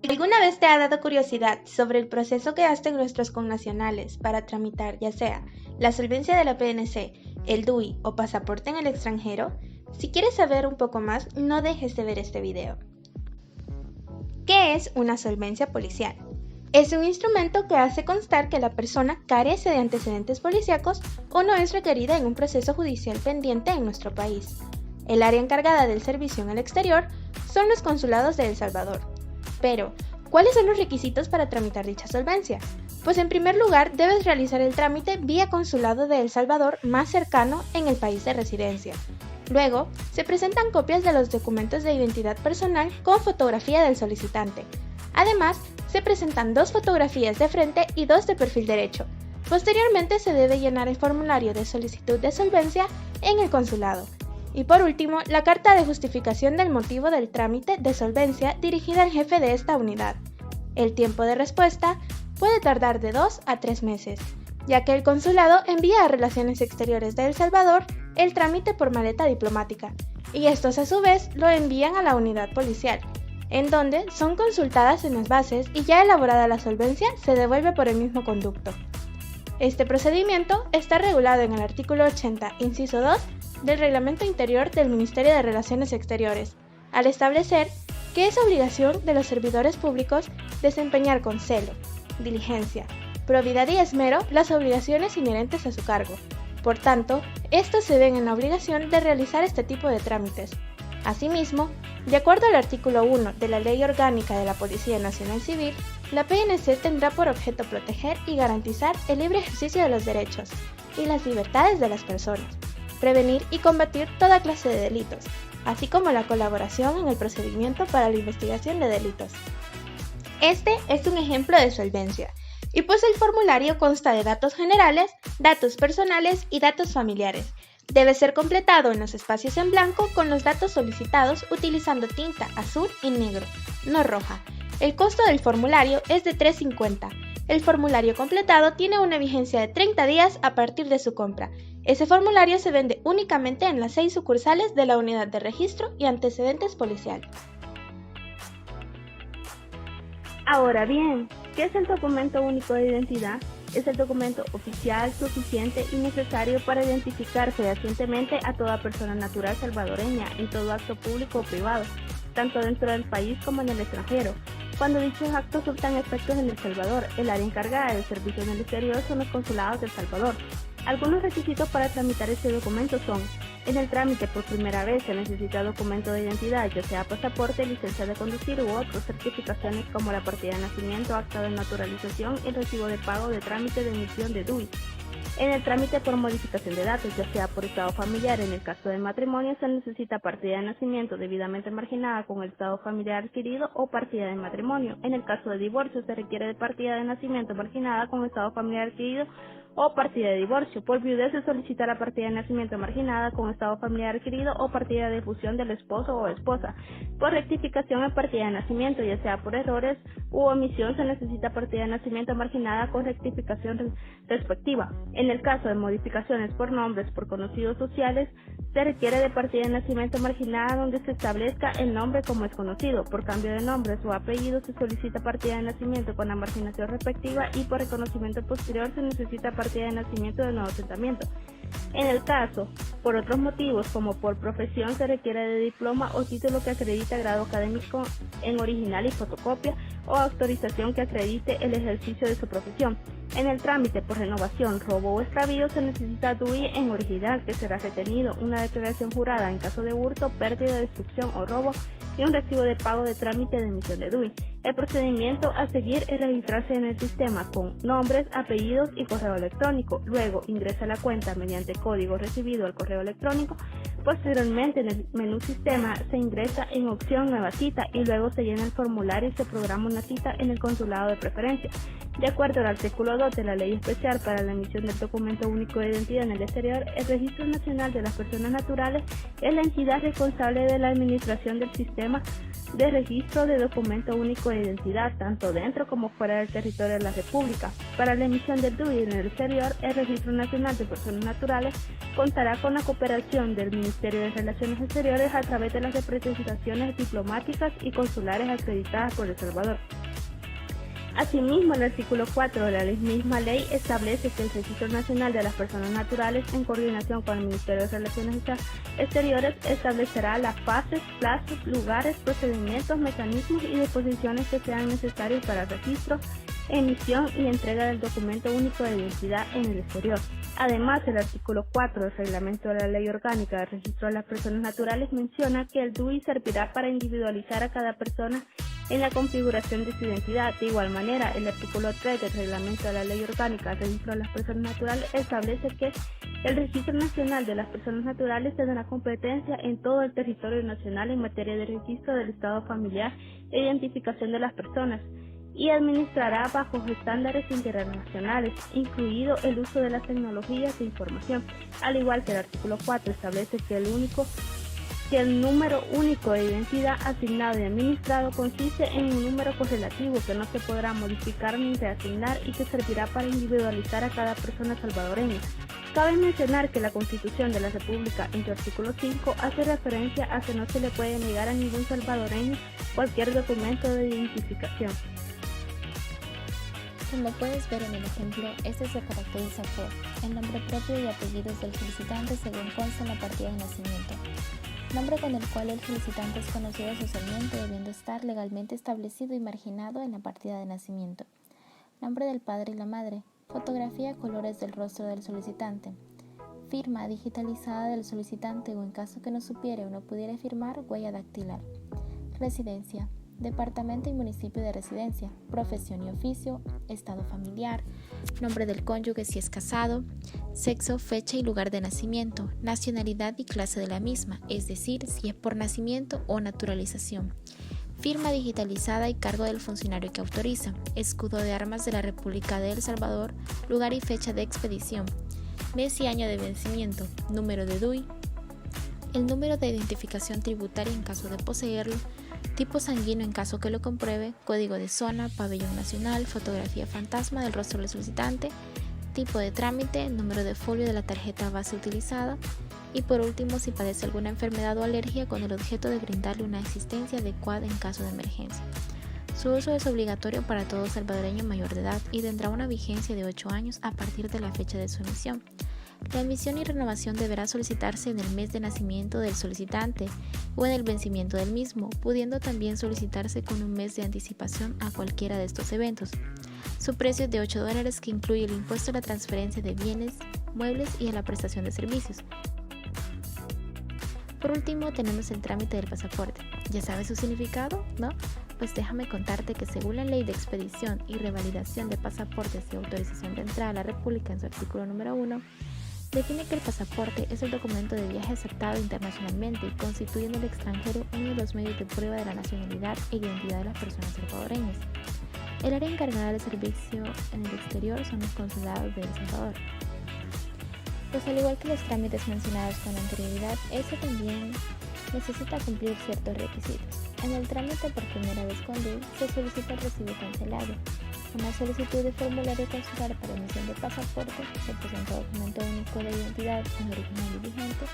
¿Alguna vez te ha dado curiosidad sobre el proceso que hacen nuestros connacionales para tramitar ya sea la solvencia de la PNC, el DUI o pasaporte en el extranjero? Si quieres saber un poco más, no dejes de ver este video. ¿Qué es una solvencia policial? Es un instrumento que hace constar que la persona carece de antecedentes policíacos o no es requerida en un proceso judicial pendiente en nuestro país. El área encargada del servicio en el exterior son los consulados de El Salvador. Pero, ¿cuáles son los requisitos para tramitar dicha solvencia? Pues en primer lugar, debes realizar el trámite vía consulado de El Salvador más cercano en el país de residencia. Luego, se presentan copias de los documentos de identidad personal con fotografía del solicitante. Además, se presentan 2 fotografías de frente y 2 de perfil derecho. Posteriormente, se debe llenar el formulario de solicitud de solvencia en el consulado. Y por último, la carta de justificación del motivo del trámite de solvencia dirigida al jefe de esta unidad. El tiempo de respuesta puede tardar de 2 a 3 meses, ya que el consulado envía a Relaciones Exteriores de El Salvador el trámite por maleta diplomática, y estos a su vez lo envían a la unidad policial, en donde son consultadas en las bases y ya elaborada la solvencia se devuelve por el mismo conducto. Este procedimiento está regulado en el artículo 80, inciso 2, del Reglamento Interior del Ministerio de Relaciones Exteriores, al establecer que es obligación de los servidores públicos desempeñar con celo, diligencia, probidad y esmero las obligaciones inherentes a su cargo. Por tanto, estos se ven en la obligación de realizar este tipo de trámites. Asimismo, de acuerdo al artículo 1 de la Ley Orgánica de la Policía Nacional Civil, la PNC tendrá por objeto proteger y garantizar el libre ejercicio de los derechos y las libertades de las personas, prevenir y combatir toda clase de delitos, así como la colaboración en el procedimiento para la investigación de delitos. Este es un ejemplo de solvencia, y pues el formulario consta de datos generales, datos personales y datos familiares. Debe ser completado en los espacios en blanco con los datos solicitados utilizando tinta azul y negro, no roja. El costo del formulario es de $3.50. El formulario completado tiene una vigencia de 30 días a partir de su compra. Ese formulario se vende únicamente en las 6 sucursales de la Unidad de Registro y Antecedentes Policial. Ahora bien, ¿qué es el documento único de identidad? Es el documento oficial, suficiente y necesario para identificar fehacientemente a toda persona natural salvadoreña en todo acto público o privado, tanto dentro del país como en el extranjero. Cuando dichos actos surtan efectos en El Salvador, el área encargada del servicio en el exterior son los consulados de El Salvador. Algunos requisitos para tramitar este documento son: en el trámite por primera vez se necesita documento de identidad, ya sea pasaporte, licencia de conducir u otras certificaciones como la partida de nacimiento, acta de naturalización y recibo de pago de trámite de emisión de DUI. En el trámite por modificación de datos, ya sea por estado familiar, en el caso de matrimonio se necesita partida de nacimiento debidamente marginada con el estado familiar adquirido o partida de matrimonio. En el caso de divorcio se requiere de partida de nacimiento marginada con estado familiar adquirido o partida de divorcio. Por viudez se solicita la partida de nacimiento marginada con estado familiar adquirido o partida de difusión del esposo o esposa. Por rectificación en partida de nacimiento, ya sea por errores u omisión, se necesita partida de nacimiento marginada con rectificación respectiva. En el caso de modificaciones por nombres por conocidos sociales, se requiere de partida de nacimiento marginada donde se establezca el nombre como es conocido. Por cambio de nombres o apellidos se solicita partida de nacimiento con la marginación respectiva y por reconocimiento posterior se necesita partida de nacimiento de nuevo asentamiento. En el caso, por otros motivos como por profesión, se requiere de diploma o título que acredita grado académico en original y fotocopia o autorización que acredite el ejercicio de su profesión. En el trámite por renovación, robo o extravío se necesita DUI en original que será retenido, una declaración jurada en caso de hurto, pérdida, destrucción o robo y un recibo de pago de trámite de emisión de DUI. El procedimiento a seguir es registrarse en el sistema con nombres, apellidos y correo electrónico. Luego ingresa a la cuenta mediante código recibido al correo electrónico. Posteriormente, en el menú Sistema se ingresa en opción Nueva cita y luego se llena el formulario y se programa una cita en el consulado de preferencia. De acuerdo al artículo 2 de la Ley Especial para la emisión del Documento Único de Identidad en el exterior, el Registro Nacional de las Personas Naturales es la entidad responsable de la administración del sistema de registro de Documento Único de Identidad, tanto dentro como fuera del territorio de la República. Para la emisión del DUI en el exterior, el Registro Nacional de Personas Naturales contará con la cooperación del Ministerio de Relaciones Exteriores a través de las representaciones diplomáticas y consulares acreditadas por El Salvador. Asimismo, el artículo 4 de la misma ley establece que el Registro Nacional de las Personas Naturales, en coordinación con el Ministerio de Relaciones Exteriores, establecerá las fases, plazos, lugares, procedimientos, mecanismos y disposiciones que sean necesarios para el registro, emisión y entrega del documento único de identidad en el exterior. Además, el artículo 4 del reglamento de la Ley Orgánica de Registro de las Personas Naturales menciona que el DUI servirá para individualizar a cada persona en la configuración de su identidad. De igual manera, el artículo 3 del reglamento de la Ley Orgánica de Registro de las Personas Naturales establece que el Registro Nacional de las Personas Naturales tendrá competencia en todo el territorio nacional en materia de registro del estado familiar e identificación de las personas, y administrará bajo estándares internacionales, incluido el uso de las tecnologías de información. Al igual que el artículo 4 establece que el número único de identidad asignado y administrado consiste en un número correlativo que no se podrá modificar ni reasignar y que servirá para individualizar a cada persona salvadoreña. Cabe mencionar que la Constitución de la República, en su artículo 5, hace referencia a que no se le puede negar a ningún salvadoreño cualquier documento de identificación. Como puedes ver en el ejemplo, este se caracteriza por el nombre propio y apellidos del solicitante según consta en la partida de nacimiento, nombre con el cual el solicitante es conocido socialmente, debiendo estar legalmente establecido y marginado en la partida de nacimiento, nombre del padre y la madre, fotografía a colores del rostro del solicitante, firma digitalizada del solicitante o en caso que no supiera o no pudiera firmar, huella dactilar, residencia, departamento y municipio de residencia, profesión y oficio, estado familiar, nombre del cónyuge si es casado, sexo, fecha y lugar de nacimiento, nacionalidad y clase de la misma, es decir, si es por nacimiento o naturalización, firma digitalizada y cargo del funcionario que autoriza, escudo de armas de la República de El Salvador, lugar y fecha de expedición, mes y año de vencimiento, número de DUI, el número de identificación tributaria en caso de poseerlo, tipo sanguíneo en caso que lo compruebe, código de zona, pabellón nacional, fotografía fantasma del rostro del solicitante, tipo de trámite, número de folio de la tarjeta base utilizada y por último si padece alguna enfermedad o alergia con el objeto de brindarle una asistencia adecuada en caso de emergencia. Su uso es obligatorio para todo salvadoreño mayor de edad y tendrá una vigencia de 8 años a partir de la fecha de su emisión. La emisión y renovación deberá solicitarse en el mes de nacimiento del solicitante o en el vencimiento del mismo, pudiendo también solicitarse con un mes de anticipación a cualquiera de estos eventos. Su precio es de $8 que incluye el impuesto a la transferencia de bienes, muebles y a la prestación de servicios. Por último tenemos el trámite del pasaporte. ¿Ya sabes su significado? ¿No? Pues déjame contarte que según la Ley de Expedición y Revalidación de Pasaportes y Autorización de Entrada a la República en su artículo número 1, define que el pasaporte es el documento de viaje aceptado internacionalmente y constituye en el extranjero uno de los medios de prueba de la nacionalidad e identidad de las personas salvadoreñas. El área encargada del servicio en el exterior son los consulados de El Salvador. Pues al igual que los trámites mencionados con anterioridad, este también necesita cumplir ciertos requisitos. En el trámite por primera vez con DUI se solicita el recibo cancelado, una solicitud de formulario consular para emisión de pasaporte, se presenta documento único de identidad en original y vigente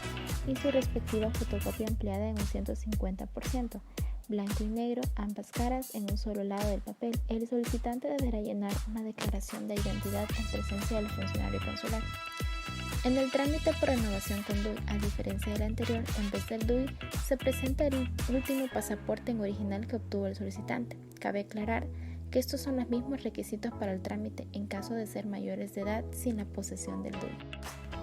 y su respectiva fotocopia ampliada en un 150%, blanco y negro, ambas caras en un solo lado del papel. El solicitante deberá llenar una declaración de identidad en presencia del funcionario consular. En el trámite por renovación con DUI, a diferencia del anterior, en vez del DUI, se presenta el último pasaporte en original que obtuvo el solicitante. Cabe aclarar que estos son los mismos requisitos para el trámite en caso de ser mayores de edad sin la posesión del DUI.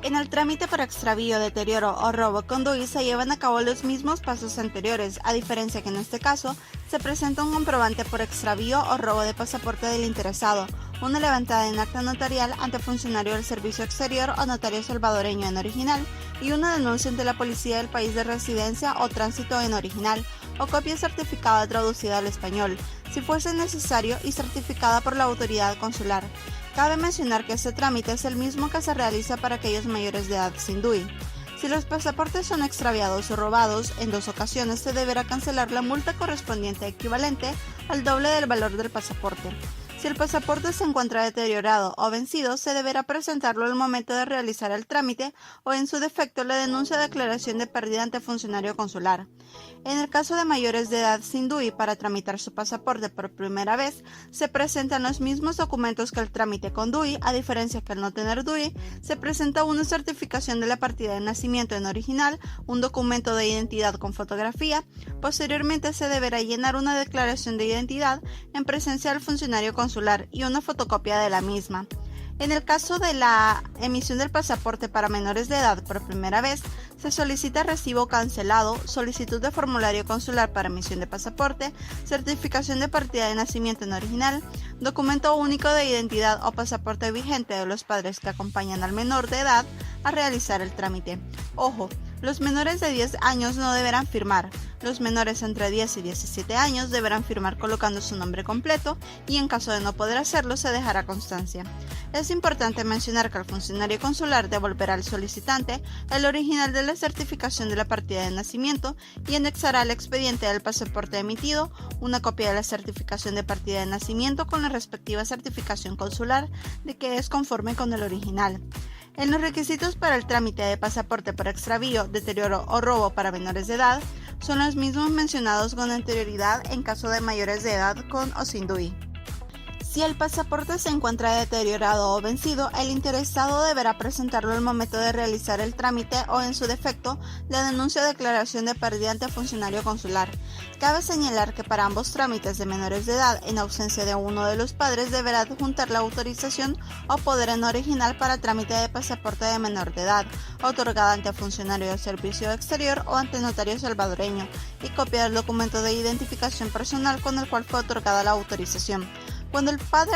En el trámite por extravío, deterioro o robo con DUI se llevan a cabo los mismos pasos anteriores, a diferencia que en este caso se presenta un comprobante por extravío o robo de pasaporte del interesado, una levantada en acta notarial ante funcionario del Servicio Exterior o notario salvadoreño en original y una denuncia ante la policía del país de residencia o tránsito en original o copia certificada traducida al español. si fuese necesario, y certificada por la autoridad consular. Cabe mencionar que este trámite es el mismo que se realiza para aquellos mayores de edad sin DUI. Si los pasaportes son extraviados o robados, en 2 ocasiones se deberá cancelar la multa correspondiente equivalente al doble del valor del pasaporte. Si el pasaporte se encuentra deteriorado o vencido, se deberá presentarlo al momento de realizar el trámite o, en su defecto, la denuncia o declaración de pérdida ante funcionario consular. En el caso de mayores de edad sin DUI, para tramitar su pasaporte por primera vez, se presentan los mismos documentos que el trámite con DUI, a diferencia que al no tener DUI, se presenta una certificación de la partida de nacimiento en original, un documento de identidad con fotografía. Posteriormente se deberá llenar una declaración de identidad en presencia del funcionario consular y una fotocopia de la misma. En el caso de la emisión del pasaporte para menores de edad por primera vez, se solicita recibo cancelado, solicitud de formulario consular para emisión de pasaporte, certificación de partida de nacimiento en original, documento único de identidad o pasaporte vigente de los padres que acompañan al menor de edad a realizar el trámite. Ojo, los menores de 10 años no deberán firmar. Los menores entre 10 y 17 años deberán firmar colocando su nombre completo y, en caso de no poder hacerlo, se dejará constancia. Es importante mencionar que el funcionario consular devolverá al solicitante el original de la certificación de la partida de nacimiento y anexará al expediente del pasaporte emitido una copia de la certificación de partida de nacimiento con la respectiva certificación consular de que es conforme con el original. En los requisitos para el trámite de pasaporte por extravío, deterioro o robo para menores de edad son los mismos mencionados con anterioridad en caso de mayores de edad con o sin DUI. Si el pasaporte se encuentra deteriorado o vencido, el interesado deberá presentarlo al momento de realizar el trámite o, en su defecto, la denuncia o declaración de pérdida ante funcionario consular. Cabe señalar que para ambos trámites de menores de edad, en ausencia de uno de los padres, deberá adjuntar la autorización o poder en original para trámite de pasaporte de menor de edad, otorgada ante funcionario del servicio exterior o ante notario salvadoreño, y copia del documento de identificación personal con el cual fue otorgada la autorización. Cuando el padre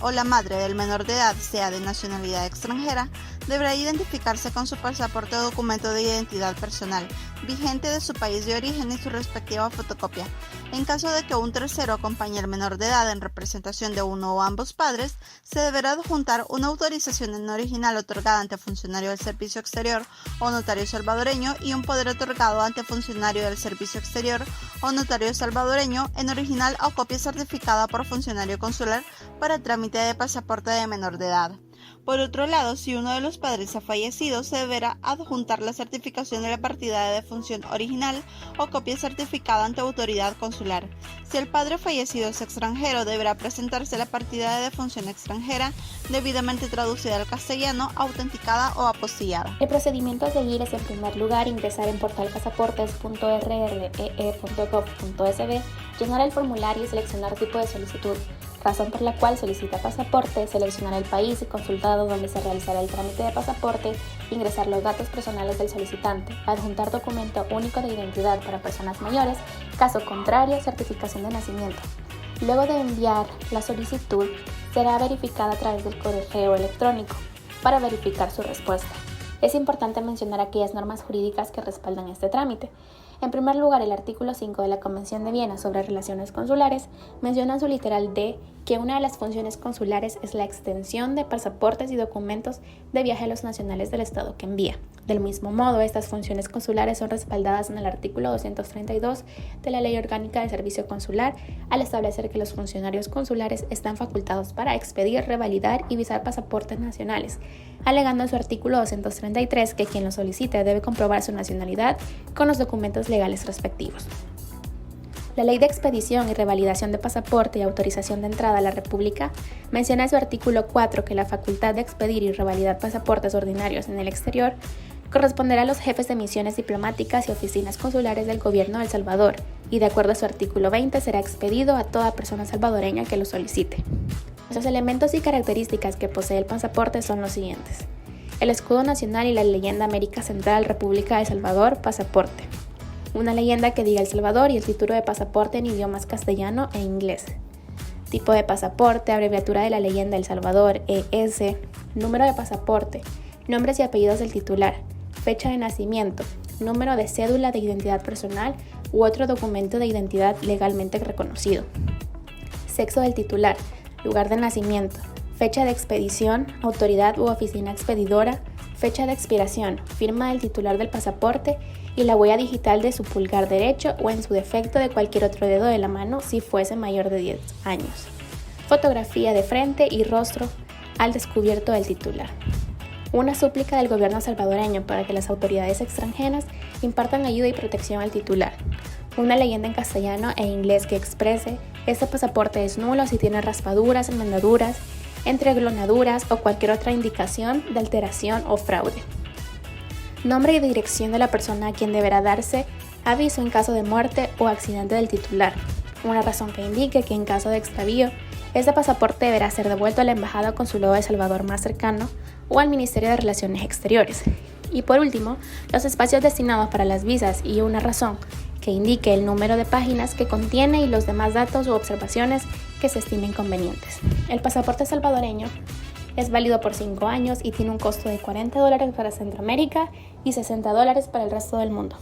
o la madre del menor de edad sea de nacionalidad extranjera, deberá identificarse con su pasaporte o documento de identidad personal vigente de su país de origen y su respectiva fotocopia. En caso de que un tercero acompañe al menor de edad en representación de uno o ambos padres, se deberá adjuntar una autorización en original otorgada ante funcionario del servicio exterior o notario salvadoreño y un poder otorgado ante funcionario del servicio exterior o notario salvadoreño en original o copia certificada por funcionario consular para trámite de pasaporte de menor de edad. Por otro lado, si uno de los padres ha fallecido, se deberá adjuntar la certificación de la partida de defunción original o copia certificada ante autoridad consular. Si el padre fallecido es extranjero, deberá presentarse la partida de defunción extranjera debidamente traducida al castellano, autenticada o apostillada. El procedimiento a seguir es, en primer lugar, ingresar en portalpasaportes.rre.gov.sb, llenar el formulario y seleccionar tipo de solicitud, razón por la cual solicita pasaporte, seleccionar el país y consulado donde se realizará el trámite de pasaporte, ingresar los datos personales del solicitante, adjuntar documento único de identidad para personas mayores, caso contrario, certificación de nacimiento. Luego de enviar la solicitud, será verificada a través del correo electrónico para verificar su respuesta. Es importante mencionar aquellas normas jurídicas que respaldan este trámite. En primer lugar, el artículo 5 de la Convención de Viena sobre Relaciones Consulares menciona en su literal D que una de las funciones consulares es la extensión de pasaportes y documentos de viaje a los nacionales del Estado que envía. Del mismo modo, estas funciones consulares son respaldadas en el artículo 232 de la Ley Orgánica del Servicio Consular, al establecer que los funcionarios consulares están facultados para expedir, revalidar y visar pasaportes nacionales, alegando en su artículo 233 que quien lo solicite debe comprobar su nacionalidad con los documentos legales respectivos. La Ley de Expedición y Revalidación de Pasaporte y Autorización de Entrada a la República menciona en su artículo 4 que la facultad de expedir y revalidar pasaportes ordinarios en el exterior corresponderá a los jefes de misiones diplomáticas y oficinas consulares del Gobierno de El Salvador y, de acuerdo a su artículo 20, será expedido a toda persona salvadoreña que lo solicite. Los elementos y características que posee el pasaporte son los siguientes: el escudo nacional y la leyenda América Central, República de El Salvador, pasaporte. Una leyenda que diga El Salvador y el título de pasaporte en idiomas castellano e inglés. Tipo de pasaporte, abreviatura de la leyenda El Salvador, ES. Número de pasaporte, nombres y apellidos del titular. Fecha de nacimiento, número de cédula de identidad personal u otro documento de identidad legalmente reconocido. sexo del titular, lugar de nacimiento, fecha de expedición, autoridad u oficina expedidora, fecha de expiración, firma del titular del pasaporte y la huella digital de su pulgar derecho o en su defecto de cualquier otro dedo de la mano si fuese mayor de 10 años. Fotografía de frente y rostro al descubierto del titular. Una súplica del gobierno salvadoreño para que las autoridades extranjeras impartan ayuda y protección al titular. Una leyenda en castellano e inglés que exprese: este pasaporte es nulo si tiene raspaduras, enmendaduras, entreglonaduras o cualquier otra indicación de alteración o fraude. Nombre y dirección de la persona a quien deberá darse aviso en caso de muerte o accidente del titular. Una razón que indique que en caso de extravío, este pasaporte deberá ser devuelto a la embajada o consulado de Salvador más cercano o al Ministerio de Relaciones Exteriores. Y por último, los espacios destinados para las visas y una razón que indique el número de páginas que contiene y los demás datos u observaciones que se estimen convenientes. El pasaporte salvadoreño es válido por 5 años y tiene un costo de $40 para Centroamérica y $60 para el resto del mundo.